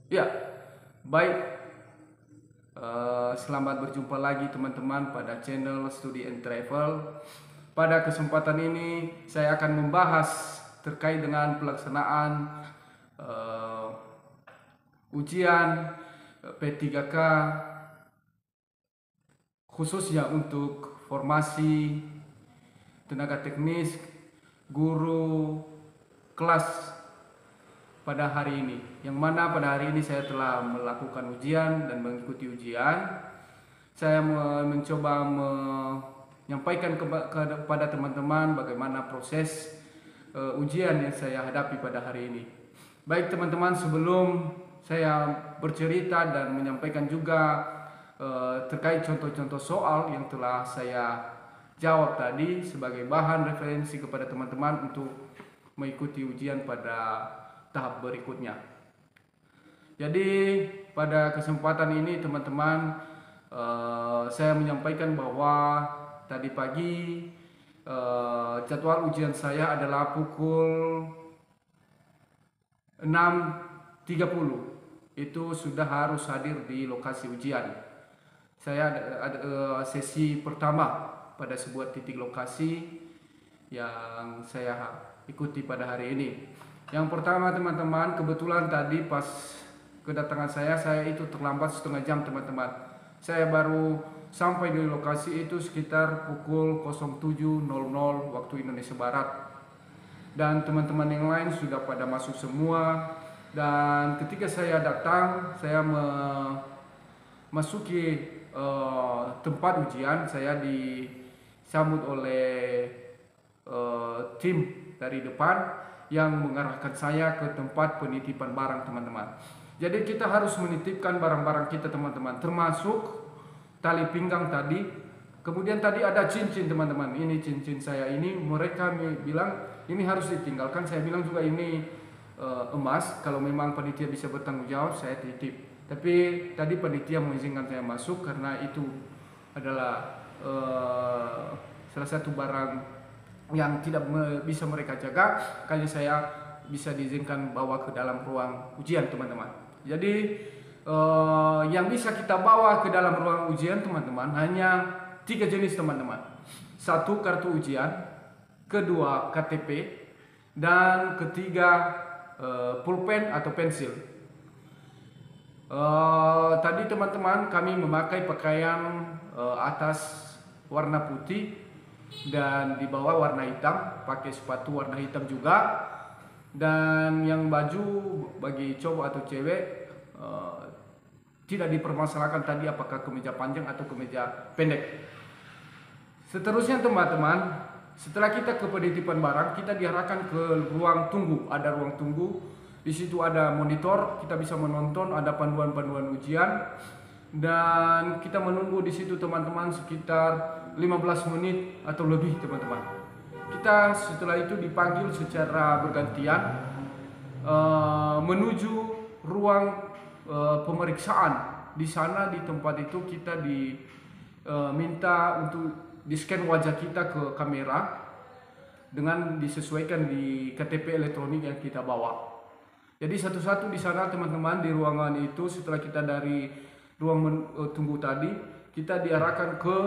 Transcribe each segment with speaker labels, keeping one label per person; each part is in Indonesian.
Speaker 1: Ya, baik. Selamat berjumpa lagi teman-teman pada channel Study and Travel. Pada kesempatan ini saya akan membahas terkait dengan pelaksanaan eh, ujian P3K khususnya untuk formasi tenaga teknis guru kelas pada hari ini, yang mana pada hari ini saya telah melakukan ujian dan mengikuti ujian. Saya mencoba menyampaikan kepada teman-teman bagaimana proses ujian yang saya hadapi pada hari ini. Baik teman-teman, sebelum saya bercerita dan menyampaikan juga terkait contoh-contoh soal yang telah saya jawab tadi sebagai bahan referensi kepada teman-teman untuk mengikuti ujian pada tahap berikutnya. Jadi pada kesempatan ini teman-teman, saya menyampaikan bahwa tadi pagi jadwal ujian saya adalah pukul 6.30. Itu sudah harus hadir di lokasi ujian. Saya ada sesi pertama pada sebuah titik lokasi yang saya ikuti pada hari ini. Yang pertama teman-teman, kebetulan tadi pas kedatangan saya itu terlambat setengah jam teman-teman. Saya baru sampai di lokasi itu sekitar pukul 07.00 waktu Indonesia Barat. Dan teman-teman yang lain sudah pada masuk semua. Dan ketika saya datang, saya memasuki tempat ujian, saya disambut oleh tim dari depan yang mengarahkan saya ke tempat penitipan barang teman-teman. Jadi kita harus menitipkan barang-barang kita teman-teman, termasuk tali pinggang tadi. Kemudian tadi ada cincin teman-teman, ini cincin saya ini, mereka bilang ini harus ditinggalkan. Saya bilang juga ini emas, kalau memang panitia bisa bertanggung jawab saya titip. Tapi tadi panitia mengizinkan saya masuk karena itu adalah salah satu barang yang tidak bisa mereka jaga, kali saya bisa diizinkan bawa ke dalam ruang ujian teman-teman. Jadi yang bisa kita bawa ke dalam ruang ujian teman-teman hanya 3 jenis teman-teman. 1 kartu ujian, kedua KTP, dan ketiga pulpen atau pensil. Tadi teman-teman kami memakai pakaian atas warna putih dan di bawah warna hitam, pakai sepatu warna hitam juga. Dan yang baju bagi cowok atau cewek tidak dipermasalahkan tadi apakah kemeja panjang atau kemeja pendek. Seterusnya teman-teman, setelah kita ke penitipan barang, kita diarahkan ke ruang tunggu. Ada ruang tunggu, di situ ada monitor, kita bisa menonton, ada panduan-panduan ujian. Dan kita menunggu di situ teman-teman sekitar 15 menit atau lebih teman-teman. Kita setelah itu dipanggil secara bergantian menuju ruang pemeriksaan. Di sana di tempat itu kita diminta untuk di-scan wajah kita ke kamera dengan disesuaikan di KTP elektronik yang kita bawa. Jadi satu-satu di sana teman-teman di ruangan itu, setelah kita dari ruang tunggu tadi, kita diarahkan ke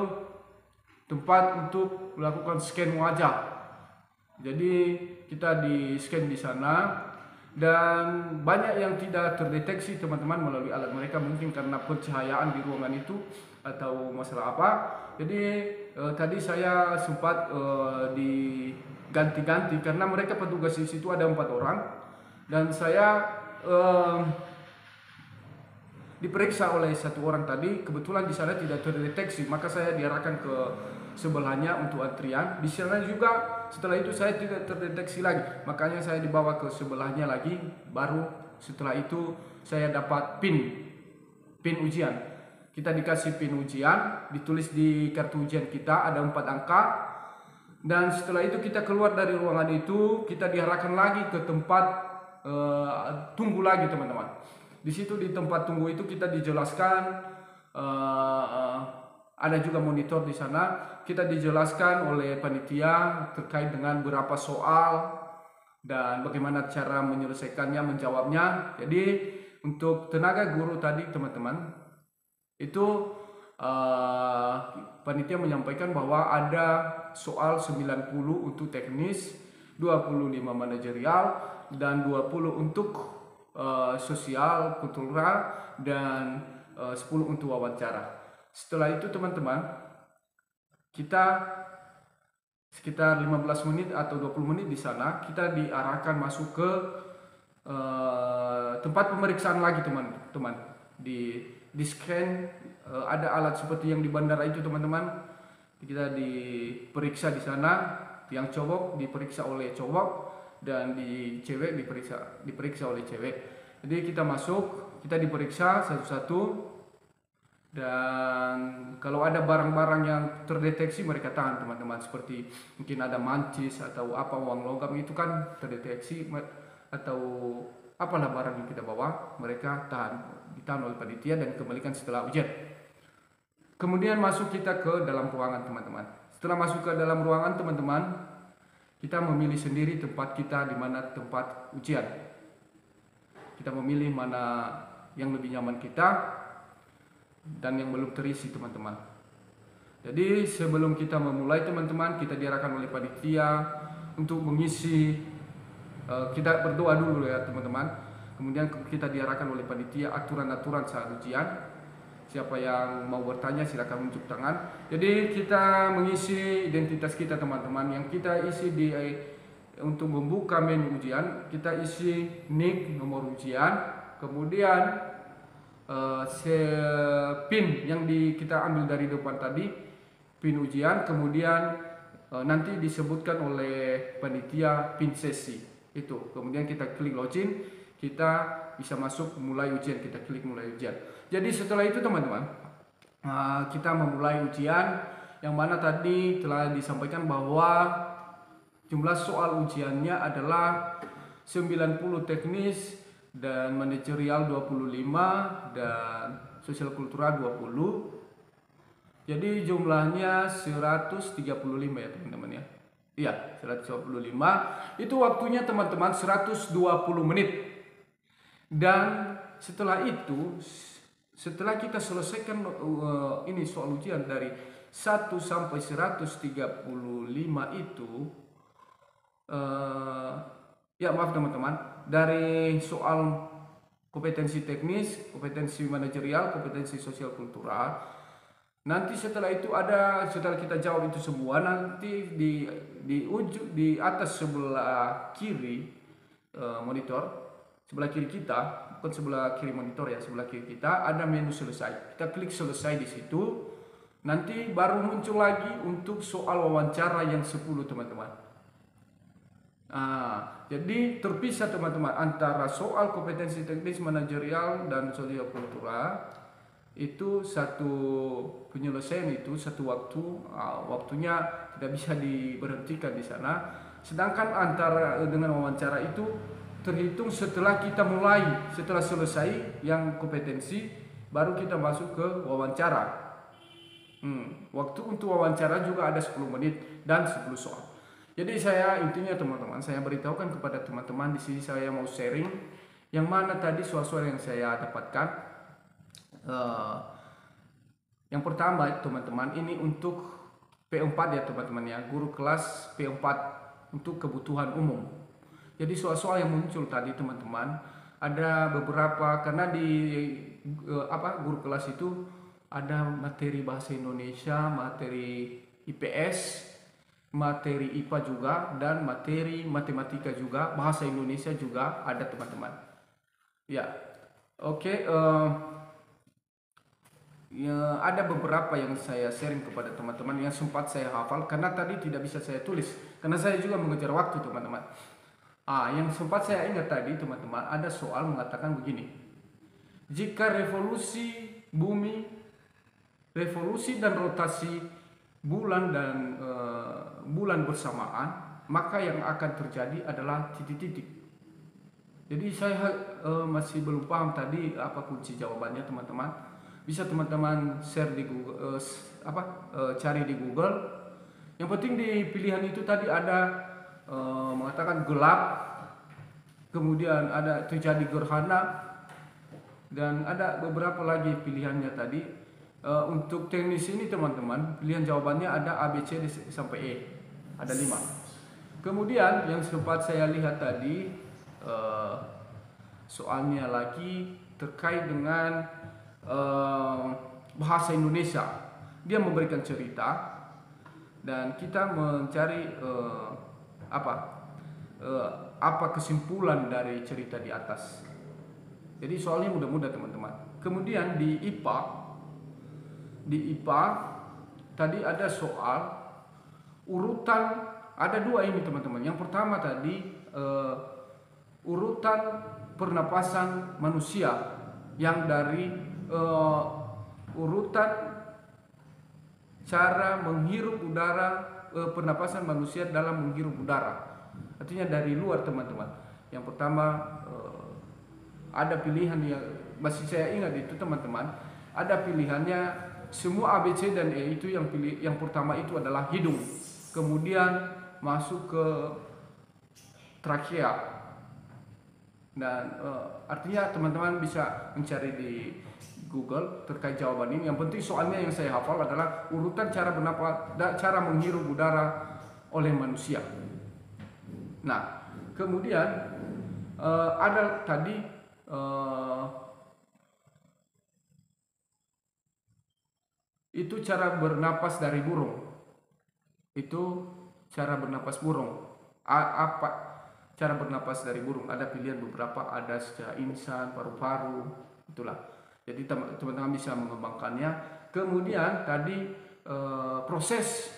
Speaker 1: tempat untuk melakukan scan wajah. Jadi kita di scan di sana dan banyak yang tidak terdeteksi teman-teman melalui alat mereka, mungkin karena pencahayaan di ruangan itu atau masalah apa. Jadi tadi saya sempat diganti-ganti karena mereka petugas di situ ada 4 orang dan saya diperiksa oleh 1 orang tadi. Kebetulan di sana tidak terdeteksi, maka saya diarahkan ke sebelahnya untuk antrian. Di sana juga setelah itu saya tidak terdeteksi lagi, makanya saya dibawa ke sebelahnya lagi. Baru setelah itu saya dapat pin ujian. Kita dikasih pin ujian, ditulis di kartu ujian kita ada 4 angka. Dan setelah itu kita keluar dari ruangan itu, kita diarahkan lagi ke tempat tunggu lagi teman-teman. Di situ di tempat tunggu itu kita dijelaskan, ada juga monitor di sana. Kita dijelaskan oleh panitia terkait dengan berapa soal dan bagaimana cara menyelesaikannya, menjawabnya. Jadi untuk tenaga guru tadi teman-teman, itu panitia menyampaikan bahwa ada soal 90 untuk teknis, 25 manajerial, dan 20 untuk sosial, kultural, dan 10 untuk wawancara. Setelah itu teman-teman, kita sekitar 15 menit atau 20 menit di sana, kita diarahkan masuk ke tempat pemeriksaan lagi teman-teman. Di scan, ada alat seperti yang di bandara itu teman-teman. Kita diperiksa di sana, yang cowok diperiksa oleh cowok dan di cewek diperiksa oleh cewek. Jadi kita masuk, kita diperiksa satu-satu, dan kalau ada barang-barang yang terdeteksi mereka tahan teman-teman, seperti mungkin ada mancis atau apa uang logam itu kan terdeteksi, atau apalah barang yang kita bawa, mereka ditahan oleh panitia dan kembalikan setelah ujian. Kemudian masuk kita ke dalam ruangan teman-teman. Setelah masuk ke dalam ruangan teman-teman, kita memilih sendiri tempat kita di mana tempat ujian. Kita memilih mana yang lebih nyaman kita dan yang belum terisi teman-teman. Jadi sebelum kita memulai teman-teman, kita diarahkan oleh panitia untuk mengisi, kita berdoa dulu ya teman-teman. Kemudian kita diarahkan oleh panitia aturan-aturan saat ujian. Siapa yang mau bertanya silakan unjuk tangan. Jadi kita mengisi identitas kita teman-teman. Yang kita isi untuk membuka menu ujian, kita isi nick, nomor ujian, kemudian PIN yang kita ambil dari depan tadi, PIN ujian, kemudian nanti disebutkan oleh panitia PIN sesi itu. Kemudian kita klik login, kita bisa masuk mulai ujian, kita klik mulai ujian. Jadi setelah itu teman-teman, kita memulai ujian, yang mana tadi telah disampaikan bahwa jumlah soal ujiannya adalah 90 teknis dan manajerial 25 dan sosial kultural 20. Jadi jumlahnya 135 ya teman-teman ya. Iya, 125. Itu waktunya teman-teman 120 menit. Dan setelah itu, setelah kita selesaikan ini soal ujian dari 1 sampai 135 itu, ya maaf teman-teman, dari soal kompetensi teknis, kompetensi manajerial, kompetensi sosial kultural, nanti setelah itu setelah kita jawab itu semua, nanti di atas sebelah kiri monitor, sebelah kiri kita, bukan sebelah kiri monitor ya, sebelah kiri kita ada menu selesai. Kita klik selesai di situ. Nanti baru muncul lagi untuk soal wawancara yang 10 teman-teman. Jadi terpisah teman-teman antara soal kompetensi teknis, manajerial, dan sosial kultural. Itu satu penyelesaian, itu satu waktu, waktunya tidak bisa diberhentikan di sana. Sedangkan antara dengan wawancara itu terhitung setelah kita mulai, setelah selesai yang kompetensi, baru kita masuk ke wawancara. Waktu untuk wawancara juga ada 10 menit dan 10 soal. Jadi saya intinya teman-teman, saya beritahukan kepada teman-teman di sini, saya mau sharing yang mana tadi soal-soal yang saya dapatkan. Yang pertama teman-teman, ini untuk P4 ya teman-teman ya, guru kelas P4 untuk kebutuhan umum. Jadi soal-soal yang muncul tadi teman-teman ada beberapa, karena di guru kelas itu ada materi bahasa Indonesia, materi IPS, materi IPA juga, dan materi matematika juga, bahasa Indonesia juga ada teman-teman. Ya, oke. Ya, ada beberapa yang saya sharing kepada teman-teman yang sempat saya hafal, karena tadi tidak bisa saya tulis karena saya juga mengejar waktu teman-teman. Yang sempat saya ingat tadi teman-teman, ada soal mengatakan begini: jika revolusi bumi, revolusi dan rotasi bulan dan bulan bersamaan, maka yang akan terjadi adalah titik-titik. Jadi saya masih belum paham tadi apa kunci jawabannya teman-teman. Bisa teman-teman share di Google, cari di Google. Yang penting di pilihan itu tadi ada mengatakan gelap, kemudian ada terjadi gerhana, Dan ada beberapa lagi pilihannya tadi. Untuk teknis ini teman-teman, pilihan jawabannya ada A, B, C sampai E. Ada 5. Kemudian yang sempat saya lihat tadi, soalnya lagi terkait dengan bahasa Indonesia. Dia memberikan cerita dan kita mencari apa kesimpulan dari cerita di atas. Jadi soalnya mudah-mudah teman-teman. Kemudian di IPA tadi ada soal urutan, ada 2 ini teman-teman. Yang pertama tadi urutan pernapasan manusia yang dari urutan cara menghirup udara, pernapasan manusia dalam menghirup udara. Artinya dari luar teman-teman. Yang pertama ada pilihan yang masih saya ingat itu teman-teman. Ada pilihannya semua A, B, C dan E itu yang pertama itu adalah hidung. Kemudian masuk ke trakea. Dan artinya teman-teman bisa mencari di Google terkait jawaban ini. Yang penting soalnya yang saya hafal adalah urutan cara menghirup udara oleh manusia. Nah, kemudian ada tadi itu cara bernapas dari burung. Itu cara bernapas burung. Apa cara bernapas dari burung? Ada pilihan beberapa, ada secara insan, paru-paru, itulah. Jadi teman-teman bisa mengembangkannya. Kemudian tadi proses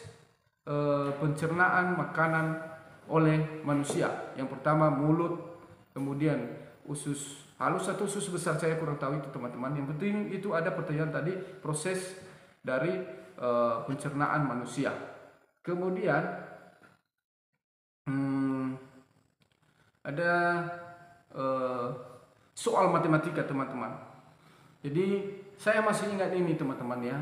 Speaker 1: pencernaan makanan oleh manusia. Yang pertama mulut, kemudian usus halus atau usus besar, saya kurang tahu itu teman-teman. Yang penting itu ada pertanyaan tadi proses dari pencernaan manusia. Kemudian ada soal matematika teman-teman. Jadi saya masih ingat ini teman-teman ya.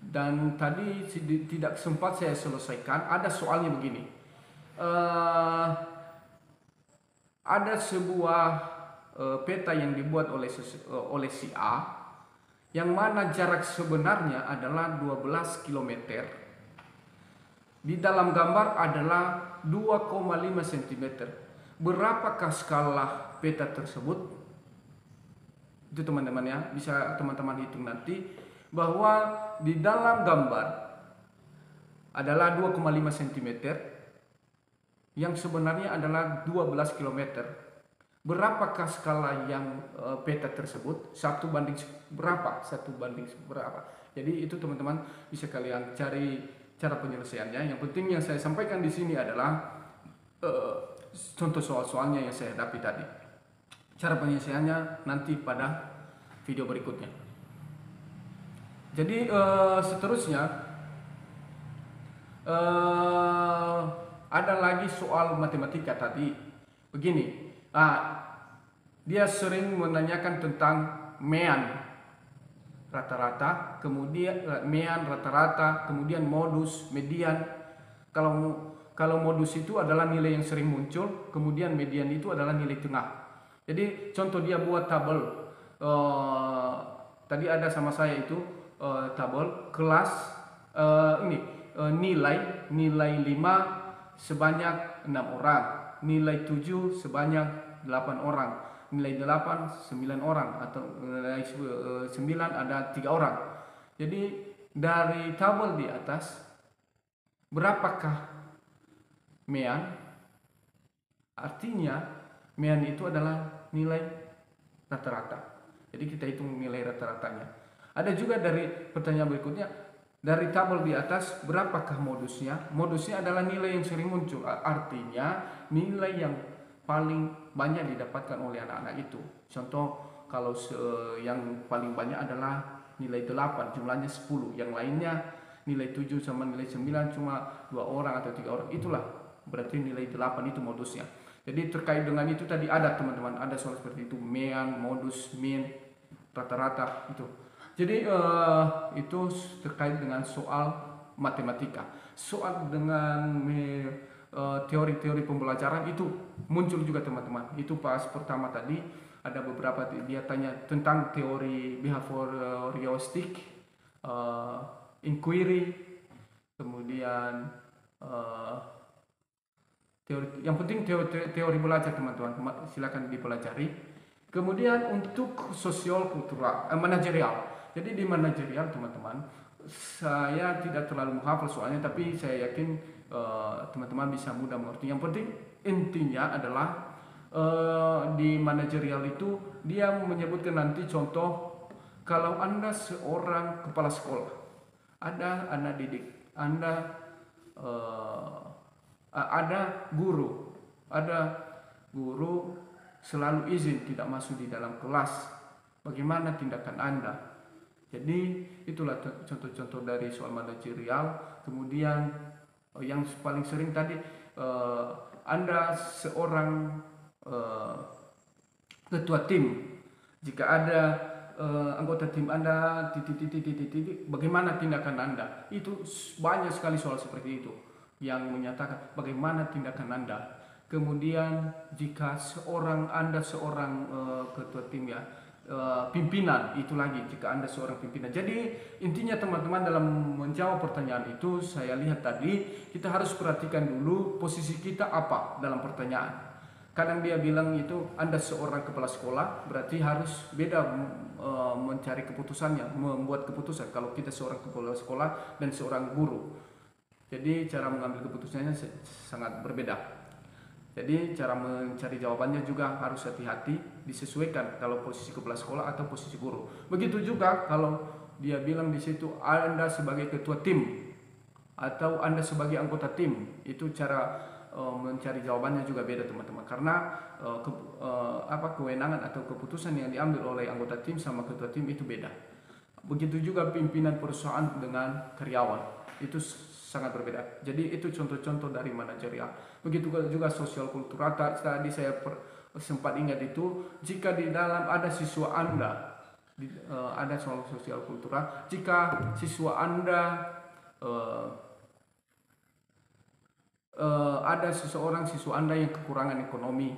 Speaker 1: Dan tadi tidak sempat saya selesaikan. Ada soalnya begini. Ada sebuah peta yang dibuat oleh si A, yang mana jarak sebenarnya adalah 12 km. Di dalam gambar adalah 2,5 cm. Berapakah skala peta tersebut? Itu teman-teman ya, bisa teman-teman hitung nanti, bahwa di dalam gambar adalah 2,5 cm yang sebenarnya adalah 12 km. Berapakah skala yang peta tersebut? 1 banding berapa? 1 banding berapa? Jadi itu teman-teman bisa kalian cari cara penyelesaiannya. Yang penting yang saya sampaikan di sini adalah contoh soal-soalnya yang saya hadapi tadi. Cara penyelesaiannya nanti pada video berikutnya. Jadi seterusnya ada lagi soal matematika tadi. Begini, dia sering menanyakan tentang mean rata-rata, kemudian mean rata-rata, kemudian modus, median. Kalau modus itu adalah nilai yang sering muncul, kemudian median itu adalah nilai tengah. Jadi contoh dia buat tabel. Tadi ada sama saya itu tabel kelas nilai 5 sebanyak 6 orang, nilai 7 sebanyak 8 orang, nilai 8 9 orang, atau nilai 9 ada 3 orang. Jadi dari tabel di atas berapakah mean? Artinya mean itu adalah nilai rata-rata. Jadi kita hitung nilai rata-ratanya. Ada juga dari pertanyaan berikutnya, dari tabel di atas berapakah modusnya? Modusnya adalah nilai yang sering muncul. Artinya nilai yang paling banyak didapatkan oleh anak-anak itu. Contoh kalau yang paling banyak adalah nilai 8, jumlahnya 10. Yang lainnya nilai 7 sama nilai 9 cuma 2 orang atau 3 orang. Itulah berarti nilai 8 itu modusnya. Jadi terkait dengan itu tadi ada teman-teman, ada soal seperti itu, mean, modus, mean, rata-rata itu. Jadi itu terkait dengan soal matematika. Soal dengan teori-teori pembelajaran itu muncul juga teman-teman. Itu pas pertama tadi Ada beberapa dia tanya tentang teori behavioristik, inquiry, kemudian teori, yang penting teori belajar teman-teman, silakan dipelajari. Kemudian untuk sosial kultural, manajerial. Jadi di manajerial teman-teman, saya tidak terlalu menghafal soalnya, tapi saya yakin teman-teman bisa mudah mengerti. Yang penting intinya adalah di manajerial itu dia menyebutkan nanti contoh, kalau Anda seorang kepala sekolah, ada anak didik, Anda ada guru selalu izin tidak masuk di dalam kelas, bagaimana tindakan Anda? Jadi itulah contoh-contoh dari soal manajerial. Kemudian yang paling sering tadi, Anda seorang ketua tim, jika ada anggota tim Anda titik, bagaimana tindakan Anda? Itu banyak sekali soal seperti itu yang menyatakan bagaimana tindakan Anda. Kemudian jika Anda seorang ketua tim ya, pimpinan, itu lagi jika Anda seorang pimpinan. Jadi intinya teman-teman, dalam menjawab pertanyaan itu saya lihat tadi kita harus perhatikan dulu posisi kita apa dalam pertanyaan. Kadang dia bilang itu Anda seorang kepala sekolah, berarti harus beda mencari keputusannya, membuat keputusan kalau kita seorang kepala sekolah dan seorang guru. Jadi cara mengambil keputusannya sangat berbeda. Jadi cara mencari jawabannya juga harus hati-hati, disesuaikan kalau posisi kepala sekolah atau posisi guru. Begitu juga kalau dia bilang di situ Anda sebagai ketua tim atau Anda sebagai anggota tim, itu cara mencari jawabannya juga beda teman-teman. Karena kewenangan atau keputusan yang diambil oleh anggota tim sama ketua tim itu beda. Begitu juga pimpinan perusahaan dengan karyawan, itu sangat berbeda. Jadi itu contoh-contoh dari manajerial. Begitu juga sosial kultural. Tadi saya sempat ingat itu, jika di dalam ada siswa Anda, ada soal sosial kultural, jika siswa Anda ada seseorang siswa Anda yang kekurangan ekonomi,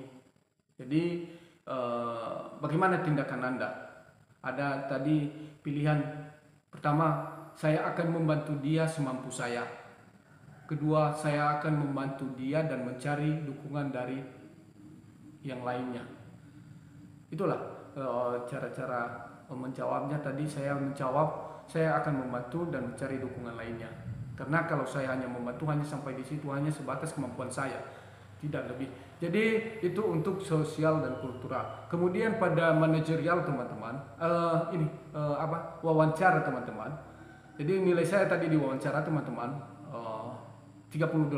Speaker 1: jadi bagaimana tindakan Anda? Ada tadi pilihan pertama, saya akan membantu dia semampu saya. Kedua, saya akan membantu dia dan mencari dukungan dari yang lainnya. Itulah cara-cara menjawabnya. Tadi saya menjawab, saya akan membantu dan mencari dukungan lainnya. Karena kalau saya hanya membantu, hanya sampai di situ, hanya sebatas kemampuan saya, tidak lebih. Jadi itu untuk sosial dan kultural. Kemudian pada manajerial teman-teman, wawancara teman-teman. Jadi nilai saya tadi di wawancara teman-teman 38.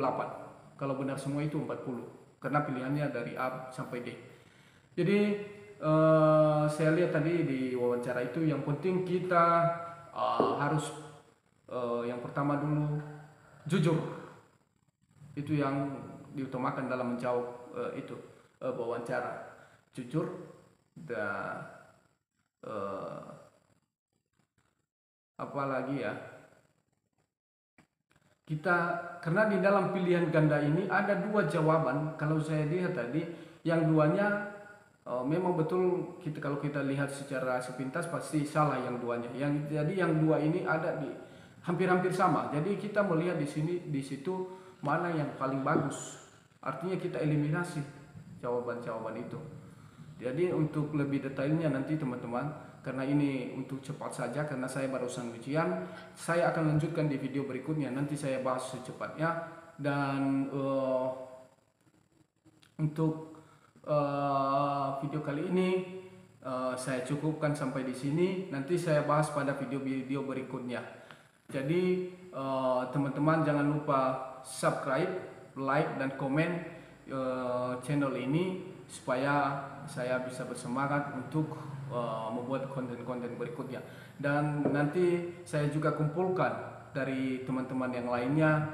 Speaker 1: Kalau benar semua itu 40. Karena pilihannya dari A sampai D. Jadi saya lihat tadi di wawancara itu yang penting kita harus yang pertama dulu jujur. Itu yang diutamakan dalam menjawab wawancara. Jujur dan apalagi ya, karena di dalam pilihan ganda ini ada dua jawaban. Kalau saya lihat tadi, yang duanya memang betul, kalau kita lihat secara sepintas pasti salah yang duanya. Jadi yang dua ini ada di hampir-hampir sama. Jadi kita melihat di situ mana yang paling bagus. Artinya kita eliminasi jawaban-jawaban itu. Jadi untuk lebih detailnya nanti teman-teman, karena ini untuk cepat saja, karena saya barusan ujian, saya akan lanjutkan di video berikutnya. Nanti saya bahas secepatnya. Dan untuk video kali ini saya cukupkan sampai di sini. Nanti saya bahas pada video-video berikutnya. Jadi teman-teman jangan lupa subscribe, like, dan komen channel ini supaya saya bisa bersemangat untuk membuat konten-konten berikutnya. Dan nanti saya juga kumpulkan dari teman-teman yang lainnya,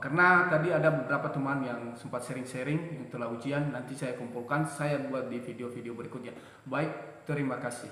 Speaker 1: karena tadi ada beberapa teman yang sempat sharing-sharing yang telah ujian. Nanti saya kumpulkan, saya buat di video-video berikutnya. Baik, terima kasih.